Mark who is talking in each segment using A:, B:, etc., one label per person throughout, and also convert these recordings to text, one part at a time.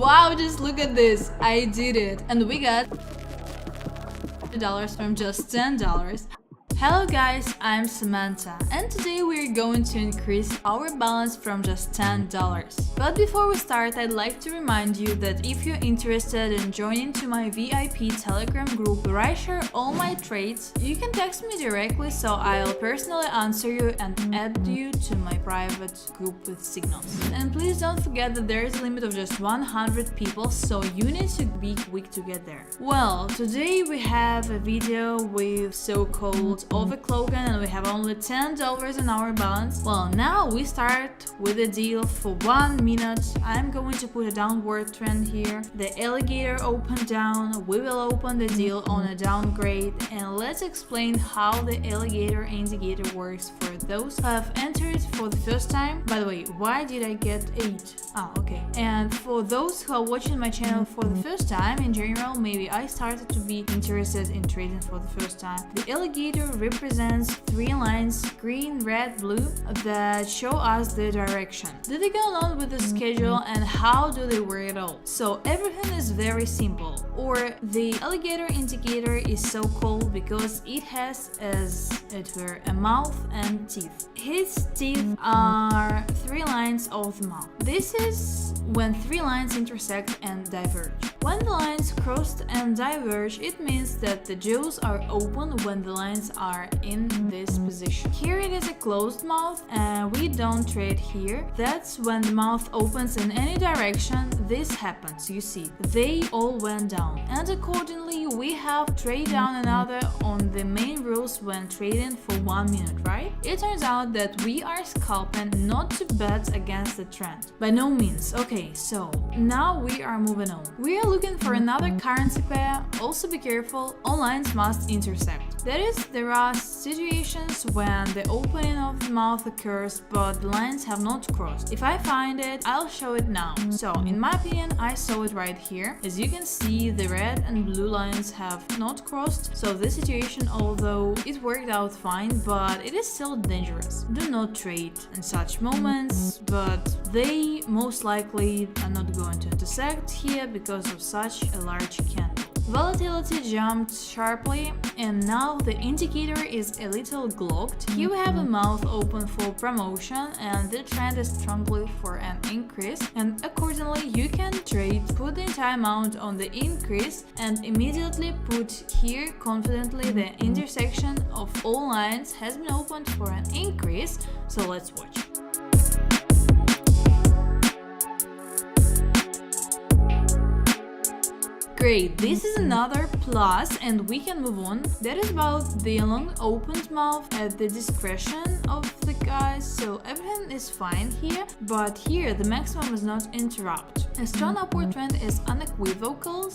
A: Wow, just look at this. I did it. And we got $2 from just $10. Hello guys, I'm Samantha, and today we're going to increase our balance from just $10. But before we start, I'd like to remind you that if you're interested in joining to my VIP Telegram group where I share all my trades, you can text me directly so I'll personally answer you and add you to my private group with signals. And please don't forget that there is a limit of just 100 people, so you need to be quick to get there. Well, today we have a video with so-called overcloaking and we have only $10 in our balance. Well, now we start with a deal for 1 minute. I'm going to put a downward trend here. The alligator opened down. We will open the deal on a downgrade, and let's explain how the alligator indicator works for those who have entered for the first time. By the way, why did I get 8? Ah, okay. And for those who are watching my channel for the first time, in general, maybe I started to be interested in trading for the first time. The alligator represents 3 lines, green, red, blue, that show us the direction. Do they go along with the schedule, and how do they work it all? So everything is very simple. Or the alligator indicator is so called because it has, as it were, a mouth and teeth. His teeth are 3 lines of the mouth. This is when 3 lines intersect and diverge. When the lines cross and diverge, it means that the jaws are open when the lines are in this position. Here it is a closed mouth and we don't trade here. That's when the mouth opens in any direction. This happens, you see. They all went down. And accordingly, we have trade down another on the main rules when trading for 1 minute, right? It turns out that we are scalping, not to bet against the trend. By no means. Okay, so now we are moving on. We are looking for another currency pair. Also be careful, all lines must intersect. That is, there are situations when the opening of the mouth occurs but the lines have not crossed. If I find it, I'll show it now. So in my opinion, I saw it right here. As you can see, the red and blue lines have not crossed, so this situation, although it worked out fine, but it is still dangerous. Do not trade in such moments, but they most likely are not going to intersect here because of such a large candle. Volatility jumped sharply and now the indicator is a little glocked. Here we have a mouth open for promotion and the trend is strongly for an increase, and accordingly you can trade, put the entire amount on the increase and immediately put here confidently the intersection of all lines has been opened for an increase. So let's watch. Great, this is another plus and we can move on. That is about the long opened mouth at the discretion of the guys, so everything is fine here, but here the maximum is not interrupt. A strong upward trend is unequivocal,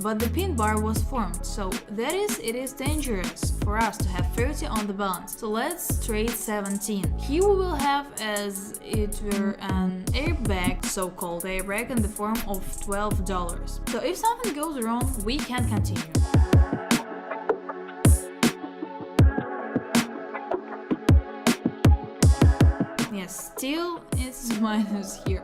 A: but the pin bar was formed, so that is, it is dangerous for us to have 30 on the balance. So let's trade 17. Here we will have as it were an airbag, so-called airbag, in the form of $12. So if something goes wrong, we can continue. Yes, still it's minus here.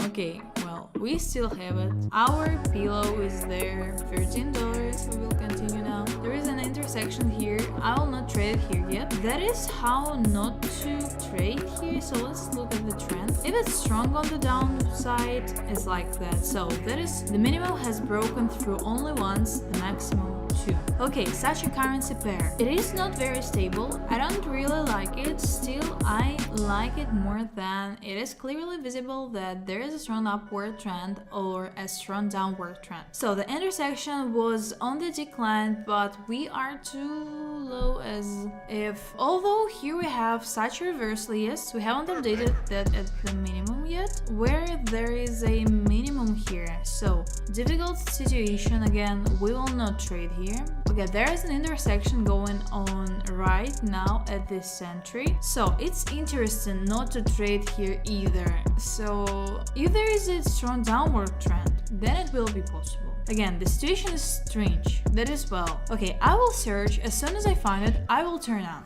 A: Okay, well, we still have it. Our pillow is there, $13. We will continue now. There is an intersection here. I will not trade it here yet. That is how not to trade here. So let's look at the trend. If it's strong on the downside, it's like that. So that is, the minimum has broken through only once, the maximum 2. Okay, such a currency pair. It is not very stable. I don't really like it. Still, I like it more than it is clearly visible that there is a strong upward trend or a strong downward trend. So the intersection was on the decline, but we are too low as if, although here we have such a reversal, yes, we haven't updated that at the minimum yet, where there is a minimum here. So difficult situation again, we will not trade here. Okay, there is an intersection going on right now at this entry, so it's interesting not to trade here either. So if there is a strong downward trend, then it will be possible. Again, the situation is strange, that is well. Okay, I will search, as soon as I find it, I will turn on.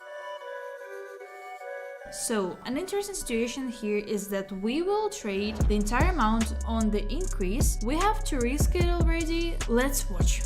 A: So an interesting situation here is that we will trade the entire amount on the increase. We have to risk it already. Let's watch.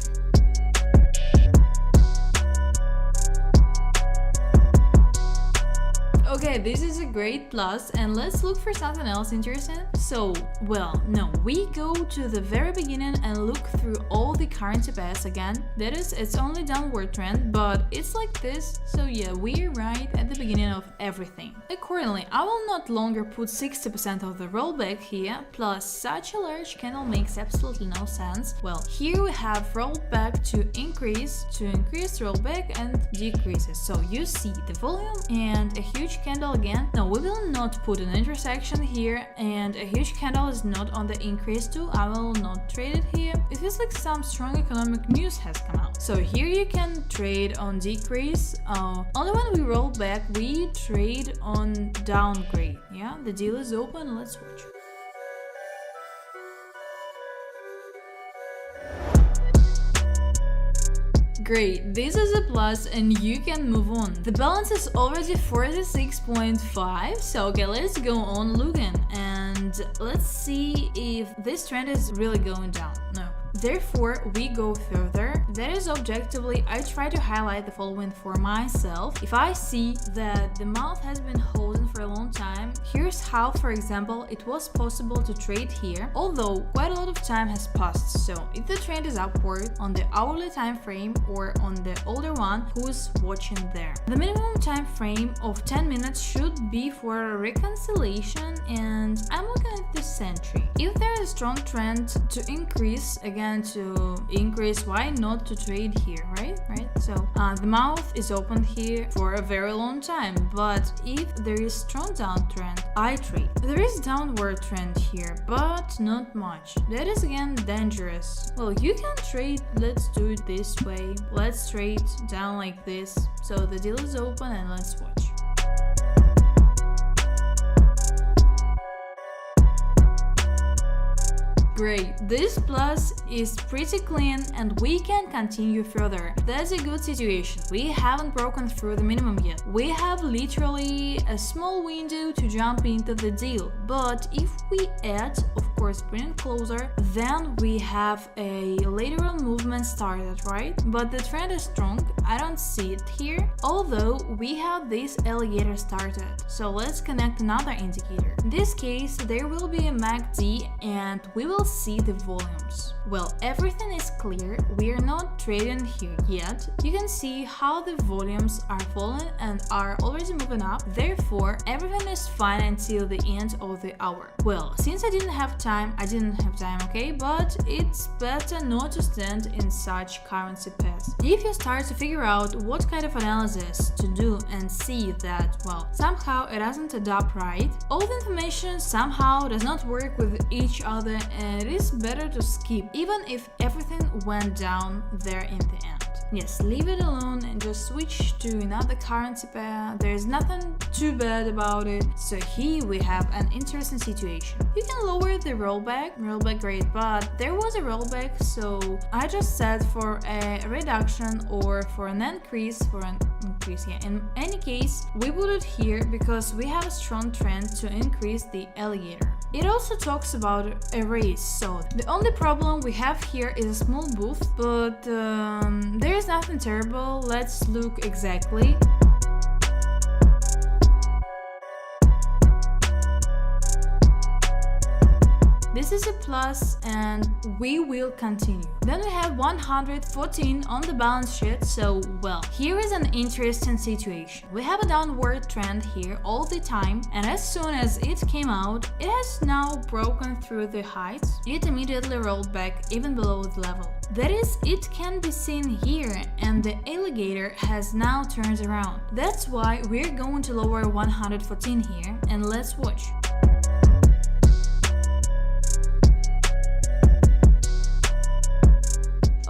A: Okay, this is a great plus, and let's look for something else interesting. So, well, no, we go to the very beginning and look through all the currency pairs again. That is, it's only downward trend, but it's like this. So yeah, we're right at the beginning of everything. Accordingly, I will not longer put 60% of the rollback here, plus such a large candle makes absolutely no sense. Well, here we have rollback to increase rollback and decreases. So you see the volume and a huge candle again. No, we will not put an intersection here, and a huge candle is not on the increase too. I will not trade it here. It feels like some strong economic news has come out. So here you can trade on decrease. Only when we roll back, we trade on downgrade. Yeah, the deal is open. Let's watch. Great, this is a plus and you can move on. The balance is already 46.5, so okay, let's go on looking and let's see if this trend is really going down. No. Therefore, we go further. That is objectively, I try to highlight the following for myself. If I see that the mouth has been holding for a long time, here's how, for example, it was possible to trade here, although quite a lot of time has passed. So if the trend is upward on the hourly time frame or on the older one, who's watching there? The minimum time frame of 10 minutes should be for a reconciliation, and I'm looking at the century. If there is a strong trend to increase, again to increase, why not to trade here, right? So the mouth is open here for a very long time, but if there is strong downtrend, I trade. There is downward trend here, but not much. That is again dangerous. Well, you can trade, let's do it this way. Let's trade down like this. So the deal is open and let's watch. Great, this plus is pretty clean and we can continue further. That's a good situation. We haven't broken through the minimum yet. We have literally a small window to jump into the deal, but if we add, of course, bring it closer, then we have a lateral movement started, right? But the trend is strong. I don't see it here, although we have this alligator started. So let's connect another indicator. In this case, there will be a MACD and we will see the volumes. Well, everything is clear. We are not trading here yet. You can see how the volumes are falling and are already moving up. Therefore, everything is fine until the end of the hour. Well, since I didn't have time, okay? But it's better not to stand in such currency pairs. If you start to figure out what kind of analysis to do and see that, well, somehow it doesn't add up right, all the information somehow does not work with each other, and it is better to skip, even if everything went down there in the end. Yes, leave it alone and just switch to another currency pair. There is nothing too bad about it. So here we have an interesting situation. You can lower the rollback rate, but there was a rollback, so I just set for a reduction or for an increase, yeah. In any case, we put it here because we have a strong trend to increase the alligator. It also talks about a raise, so the only problem we have here is a small booth, but there is nothing terrible. Let's look exactly. This is a plus and we will continue. Then we have 114 on the balance sheet, so well, here is an interesting situation. We have a downward trend here all the time, and as soon as it came out, it has now broken through the heights. It immediately rolled back even below the level. That is, it can be seen here, and the alligator has now turned around. That's why we're going to lower 114 here, and let's watch.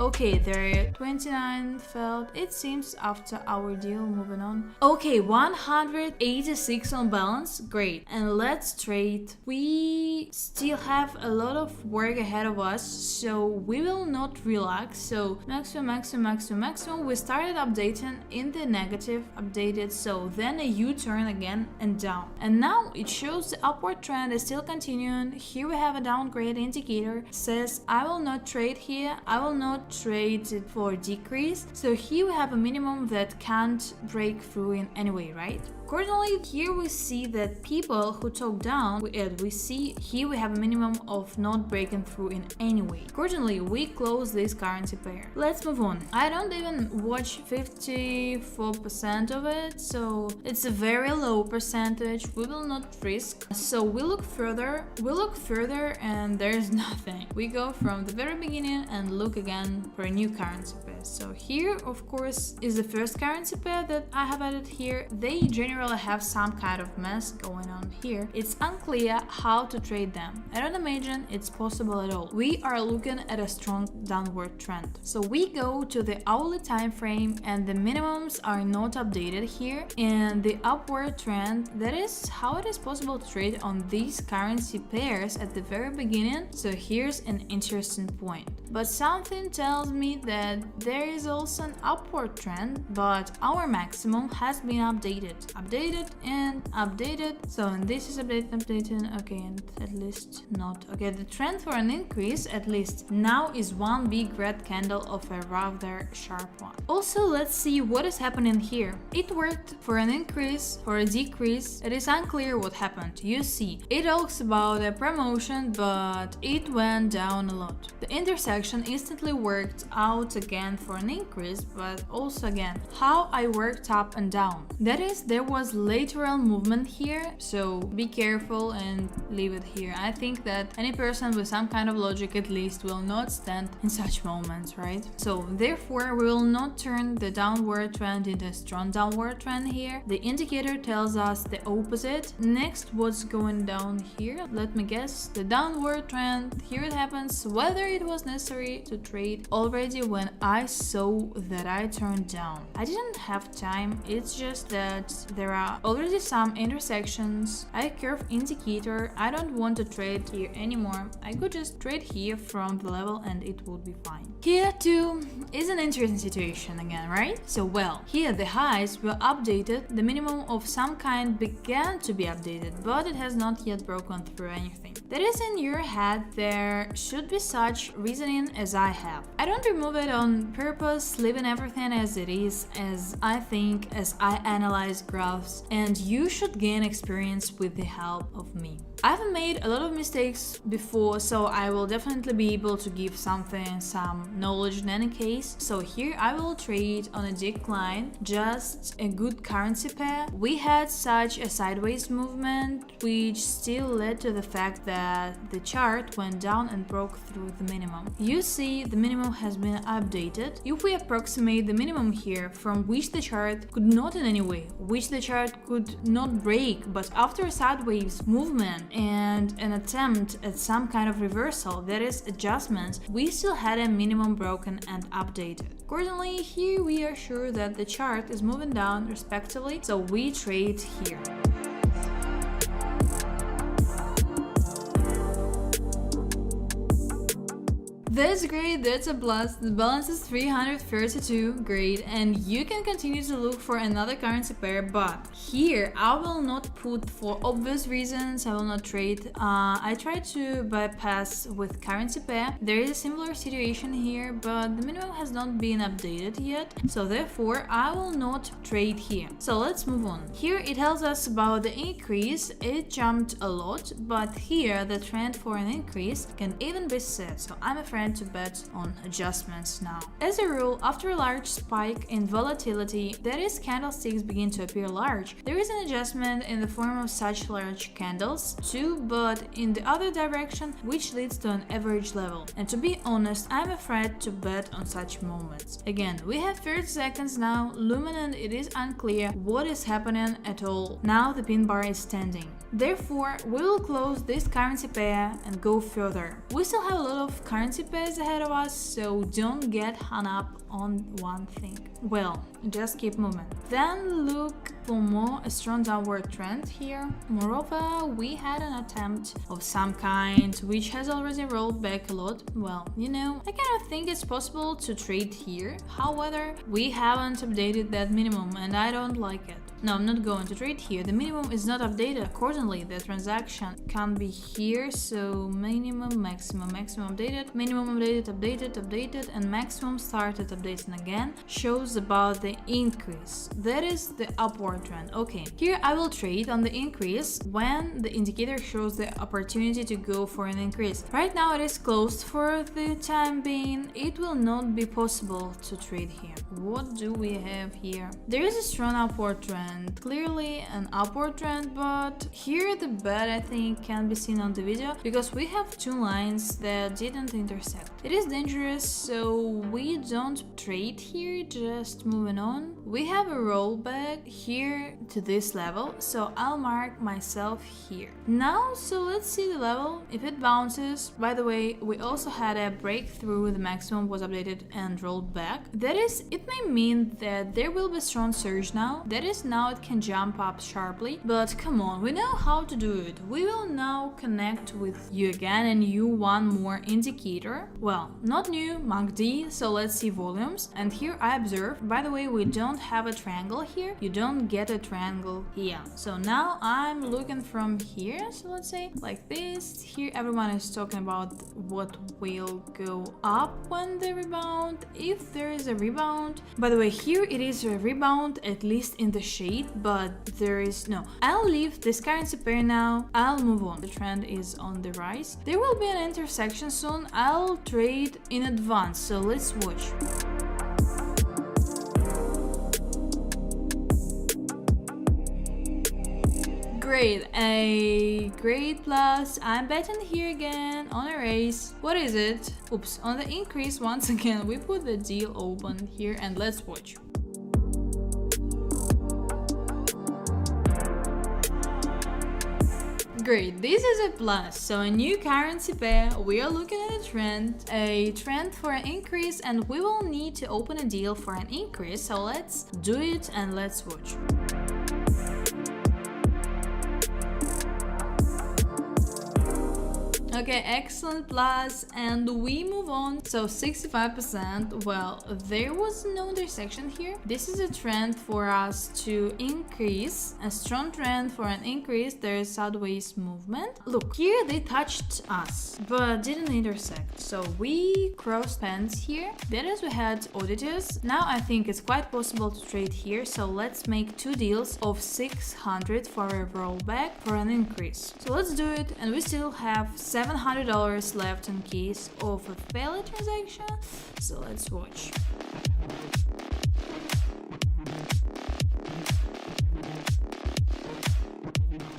A: Okay, there 29 failed. It seems after our deal. Moving on. Okay, 186 on balance. Great. And let's trade. We still have a lot of work ahead of us, so we will not relax. So maximum. We started updating in the negative, updated, so then a U-turn again and down. And now it shows the upward trend is still continuing. Here we have a downgrade indicator, says I will not trade here, I will not trade it for decrease. So here we have a minimum that can't break through in any way, right? Accordingly, here we see that people who talk down, we see here we have a minimum of not breaking through in any way. Accordingly, we close this currency pair. Let's move on. I don't even watch 54% of it, so it's a very low percentage. We will not risk. So we look further, and there's nothing. We go from the very beginning and look again for a new currency pair. So here, of course, is the first currency pair that I have added here. They generally have some kind of mess going on here. It's unclear how to trade them. I don't imagine it's possible at all. We are looking at a strong downward trend. So we go to the hourly time frame and the minimums are not updated here. And the upward trend, that is how it is possible to trade on these currency pairs at the very beginning. So here's an interesting point. But something tells me that there is also an upward trend, but our maximum has been updated and updated. So and this is updating, okay, and at least not. Okay, the trend for an increase at least now is one big red candle of a rather sharp one. Also, let's see what is happening here. It worked for an increase, for a decrease. It is unclear what happened. You see, it talks about a promotion, but it went down a lot. The intersection instantly worked out again for an increase, but also again how I worked up and down. That is, there was lateral movement here, so be careful and leave it here. I think that any person with some kind of logic at least will not stand in such moments, right? So therefore we will not turn the downward trend into a strong downward trend here. The indicator tells us the opposite. Next, what's going down here? Let me guess, the downward trend. Here it happens, whether it was necessary to trade already when I saw that I turned down. I didn't have time, it's just that there are already some intersections. I curve indicator, I don't want to trade here anymore. I could just trade here from the level and it would be fine. Here too is an interesting situation again, right? So well, here the highs were updated, the minimum of some kind began to be updated, but it has not yet broken through anything. That is in your head, there should be such reasoning as I have. I don't remove it on purpose, leaving everything as it is, as I think, as I analyze graphs, and you should gain experience with the help of me. I've made a lot of mistakes before, so I will definitely be able to give some knowledge in any case. So here I will trade on a decline, just a good currency pair. We had such a sideways movement, which still led to the fact that the chart went down and broke through the minimum. You see, the minimum has been updated. If we approximate the minimum here, from which the chart could not in any way, which the chart could not break, but after a sideways movement and an attempt at some kind of reversal, that is adjustments, we still had a minimum broken and updated. Accordingly, here we are sure that the chart is moving down respectively, so we trade here. That's great, that's a plus. The balance is 332, great, and you can continue to look for another currency pair, but here I will not put, for obvious reasons, I will not trade. I try to bypass with currency pair. There is a similar situation here, but the minimum has not been updated yet, so therefore I will not trade here. So let's move on. Here it tells us about the increase. It jumped a lot, but here the trend for an increase can even be set, so I'm afraid to bet on adjustments now. As a rule, after a large spike in volatility, that is, candlesticks begin to appear large, there is an adjustment in the form of such large candles too, but in the other direction, which leads to an average level. And to be honest, I'm afraid to bet on such moments. Again, we have 30 seconds now, luminant, it is unclear what is happening at all. Now the pin bar is standing. Therefore, we will close this currency pair and go further. We still have a lot of currency pairs ahead of us, so don't get hung up on one thing. Well, just keep moving. Then look for more a strong downward trend here. Moreover, we had an attempt of some kind which has already rolled back a lot. Well, you know, I kind of think it's possible to trade here. However, we haven't updated that minimum and I don't like it. No, I'm not going to trade here. The minimum is not updated accordingly. The transaction can be here, so minimum, maximum, maximum updated, minimum updated, updated, updated, and maximum started updating again shows about the increase. That is the upward trend. Okay, here I will trade on the increase when the indicator shows the opportunity to go for an increase. Right now it is closed for the time being. It will not be possible to trade here. What do we have here? There is a strong upward trend, clearly an upward trend, but here the bet I think can be seen on the video because we have two lines that didn't intersect. It is dangerous, so we don't trade here, just moving on. We have a rollback here to this level, so I'll mark myself here. Now, so let's see the level, if it bounces. By the way, we also had a breakthrough, the maximum was updated and rolled back. That is, it may mean that there will be a strong surge now. That is, now it can jump up sharply, but come on, we know how to do it. We will now connect with you again and you one more indicator. Well, not new, MACD, so let's see volumes. And here I observe, by the way, we don't have a triangle here. You don't get a triangle here. So now I'm looking from here, so let's say like this. Here everyone is talking about what will go up when they rebound, if there is a rebound. By the way, here it is a rebound, at least in the shade, but there is no. I'll leave this currency pair now. I'll move on. The trend is on the rise. There will be an intersection soon. I'll trade in advance, so let's watch. Great, a great plus. I'm betting here again on a raise. What is it? Oops, on the increase once again. We put the deal open here and let's watch. Great, this is a plus, so a new currency pair. We are looking at a trend for an increase, and we will need to open a deal for an increase, so let's do it and let's watch. Okay, excellent plus, and we move on. So 65%, well, there was no intersection here. This is a trend for us to increase, a strong trend for an increase. There is sideways movement. Look, here they touched us, but didn't intersect. So we crossed paths here. That is, we had auditors. Now I think it's quite possible to trade here. So let's make two deals of 600 for a rollback for an increase. So let's do it, and we still have $700 left in case of a failed transaction, so let's watch.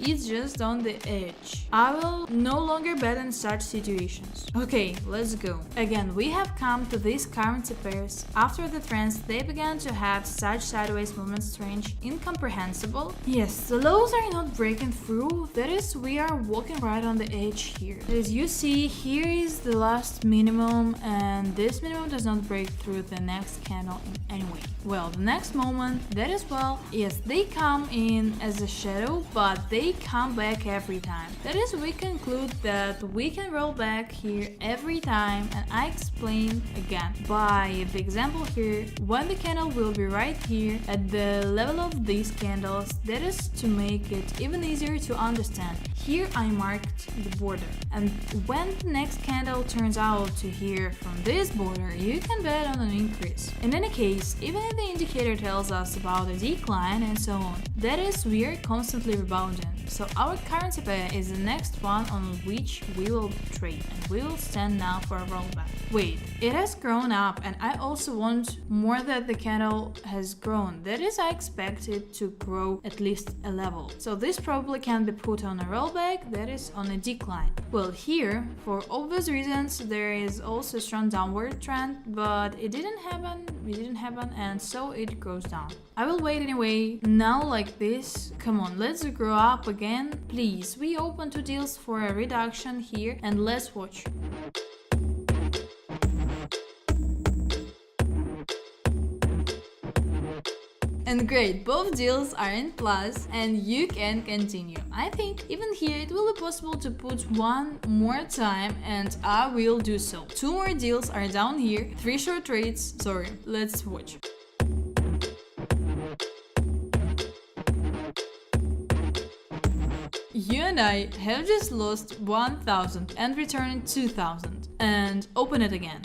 A: It's just on the edge. I will no longer bet in such situations. Okay, let's go. Again, we have come to these currency pairs. After the trends, they began to have such sideways movements, strange, incomprehensible. Yes, the lows are not breaking through. That is, we are walking right on the edge here. As you see, here is the last minimum, and this minimum does not break through the next candle in any way. Well, the next moment, that is, well, yes, they come in as a shadow, but they come back every time. That is, we conclude that we can roll back here every time, and I explain again by the example here. When the candle will be right here at the level of these candles, that is to make it even easier to understand. Here I marked the border, and when the next candle turns out to here from this border, you can bet on an increase. In any case, even if the indicator tells us about a decline and so on, that is, we are constantly rebounding. So our currency pair is the next one on which we will trade, and we will stand now for a rollback. Wait, it has grown up, and I also want more that the candle has grown. That is, I expect it to grow at least a level. So this probably can be put on a rollback, that is on a decline. Well, here, for obvious reasons, there is also a strong downward trend, but it didn't happen, and so it goes down. I will wait anyway, now like this. Come on, let's grow up again. Please, we open two deals for a reduction here, and let's watch. And great, both deals are in plus and you can continue. I think even here it will be possible to put one more time and I will do so. 2 more deals are down here, 3 short trades, sorry, let's watch. You and I have just lost 1,000 and returned 2,000. And open it again.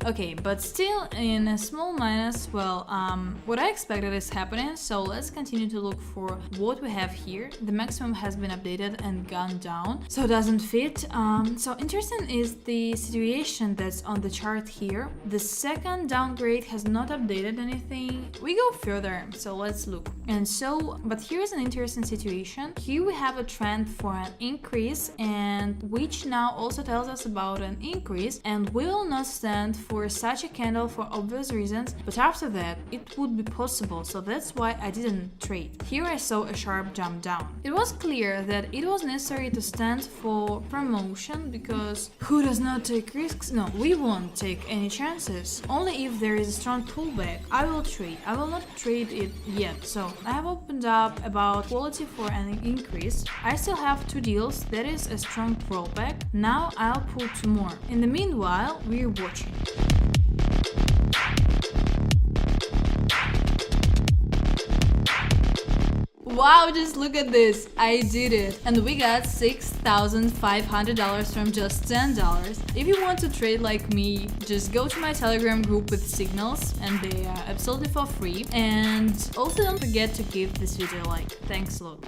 A: Okay, but still in a small minus. Well, what I expected is happening, so let's continue to look for what we have here. The maximum has been updated and gone down, so it doesn't fit. So interesting is the situation that's on the chart here. The second downgrade has not updated anything. We go further, so let's look. And so, but here's an interesting situation. Here we have a trend for an increase, and which now also tells us about an increase, and we will not stand for such a candle for obvious reasons, but after that it would be possible, so that's why I didn't trade. Here I saw a sharp jump down. It was clear that it was necessary to stand for promotion, because who does not take risks? No, we won't take any chances. Only if there is a strong pullback I will trade. I will not trade it yet. So I have opened up about quality for an increase. I still have 2 deals, that is a strong pullback. Now I'll put 2 more. In the meanwhile, we're watching. Wow, just look at this, I did it! And we got $6,500 from just $10. If you want to trade like me, just go to my Telegram group with signals, and they are absolutely for free. And also don't forget to give this video a like. Thanks a lot.